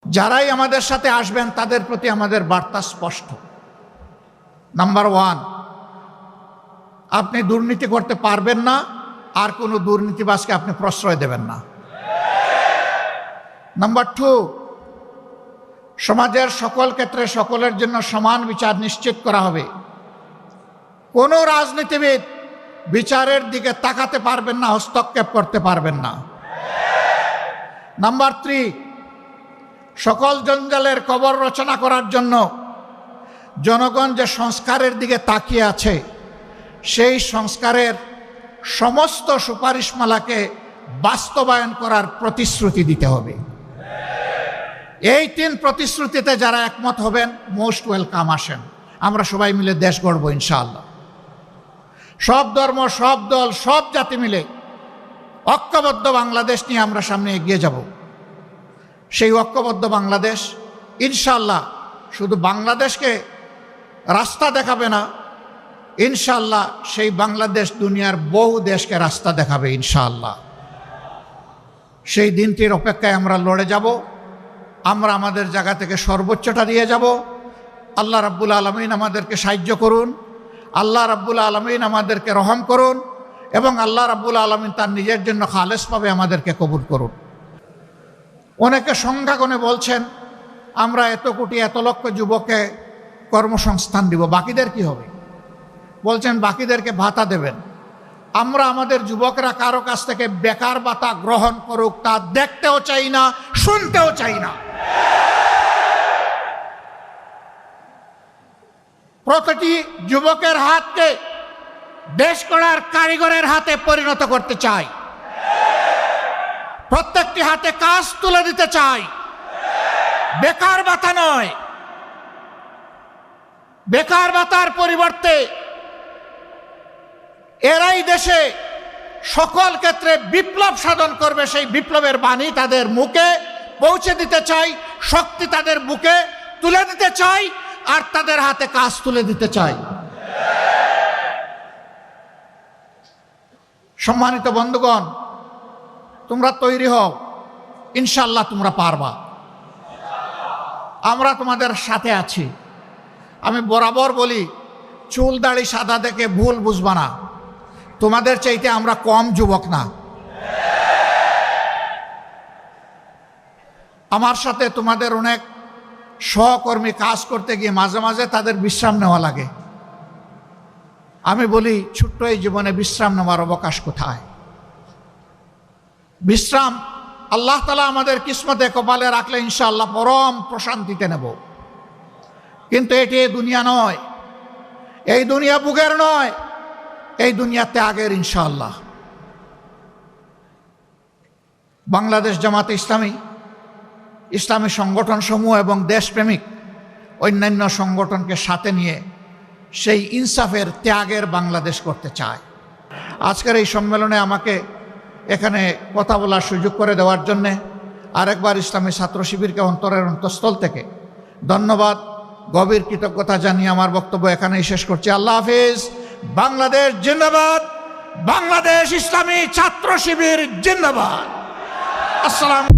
যারাই আমাদের সাথে আসবেন তাদের প্রতি আমাদের বার্তা স্পষ্ট। নাম্বার 1, আপনি দুর্নীতি করতে পারবেন না, আর কোনো দুর্নীতিবাজকে আপনি প্রশ্রয় দেবেন না। নাম্বার 2, সমাজের সকল ক্ষেত্রে সকলের জন্য সমান বিচার নিশ্চিত করা হবে। কোনো রাজনীতিবিদ বিচারের দিকে তাকাতে পারবেন না, হস্তক্ষেপ করতে পারবেন না। নাম্বার 3, সকল জঞ্জালের কবর রচনা করার জন্য জনগণ যে সংস্কারের দিকে তাকিয়ে আছে, সেই সংস্কারের সমস্ত সুপারিশমালাকে বাস্তবায়ন করার প্রতিশ্রুতি দিতে হবে। এই 3 প্রতিশ্রুতিতে যারা একমত হবেন, মোস্ট ওয়েলকাম, আসেন আমরা সবাই মিলে দেশ গড়ব ইনশাআল্লাহ। সব ধর্ম, সব দল, সব জাতি মিলে ঐক্যবদ্ধ বাংলাদেশ নিয়ে আমরা সামনে এগিয়ে যাব। সেই ঐক্যবদ্ধ বাংলাদেশ ইনশাআল্লাহ শুধু বাংলাদেশকে রাস্তা দেখাবে না, ইনশাআল্লাহ সেই বাংলাদেশ দুনিয়ার বহু দেশকে রাস্তা দেখাবে ইনশাআল্লাহ। সেই দিনটির অপেক্ষায় আমরা লড়ে যাব। আমরা আমাদের জায়গা থেকে সর্বোচ্চটা দিয়ে যাব। আল্লাহ রাব্বুল আলামিন আমাদেরকে সাহায্য করুন, আল্লাহ রাব্বুল আলামিন আমাদেরকে রহম করুন, এবং আল্লাহ রাব্বুল আলামিন তার নিজের জন্য খালেসভাবে আমাদেরকে কবুল করুন। অনেকে সংখ্যা গুণে বলছেন আমরা এত কোটি এত লক্ষ যুবককে কর্মসংস্থান দিব, বাকিদের কি হবে? বলছেন বাকিদেরকে ভাতা দেবেন। আমরা আমাদের যুবকরা কারো কাছ থেকে বেকার ভাতা গ্রহণ করুক তা দেখতেও চাই না, শুনতেও চাই না। প্রতিটি যুবকের হাতকে দেশ গড়ার কারিগরের হাতে পরিণত করতে চাই। প্রত্যেকটি হাতে কাজ তুলে দিতে চাই, বেকার ভাতা নয়। বেকার ভাতার পরিবর্তে এরাই দেশে সকল ক্ষেত্রে বিপ্লব সাধন করবে, সেই বিপ্লবের বাণী তাদের মুখে পৌঁছে দিতে চাই, শক্তি তাদের বুকে তুলে দিতে চাই, আর তাদের হাতে কাজ তুলে দিতে চাই। সম্মানিত বন্ধুগণ, তোমরা তৈরি হও, ইনশাআল্লাহ তোমরা পারবা। আমরা তোমাদের সাথে আছি। আমি বরাবর বলি, চুল দাড়ি সাদা দেখে ভুল বুঝবা না, তোমাদের চাইতে আমরা কম যুবক না। আমার সাথে তোমাদের অনেক সহকর্মী কাজ করতে গিয়ে মাঝে মাঝে তাদের বিশ্রাম নেওয়া লাগে। আমি বলি, ছোট্ট এই জীবনে বিশ্রাম নেওয়ার অবকাশ কোথায়? বিশ্রাম আল্লাহ তাআলা আমাদের কিসমতে কপালে রাখলে ইনশাআল্লাহ পরম প্রশান্তিতে নেব। কিন্তু এটি দুনিয়া নয়, এই দুনিয়া বুকের নয়, এই দুনিয়া ত্যাগের ইনশাআল্লাহ। বাংলাদেশ জামাতে ইসলামী, ইসলামী সংগঠন সমূহ এবং দেশপ্রেমিক অন্যান্য সংগঠনকে সাথে নিয়ে সেই ইনসাফের ত্যাগের বাংলাদেশ করতে চায়। আজকের এই সম্মেলনে আমাকে এখানে কথা বলার সুযোগ করে দেওয়ার জন্যে আরেকবার ইসলামী ছাত্র শিবিরকে অন্তরের অন্তঃস্থল থেকে ধন্যবাদ, গভীর কৃতজ্ঞতা জানিয়ে আমার বক্তব্য এখানেই শেষ করছি। আল্লাহ হাফিজ। বাংলাদেশ জিন্দাবাদ, বাংলাদেশ ইসলামী ছাত্র শিবির জিন্দাবাদ। আসসালাম।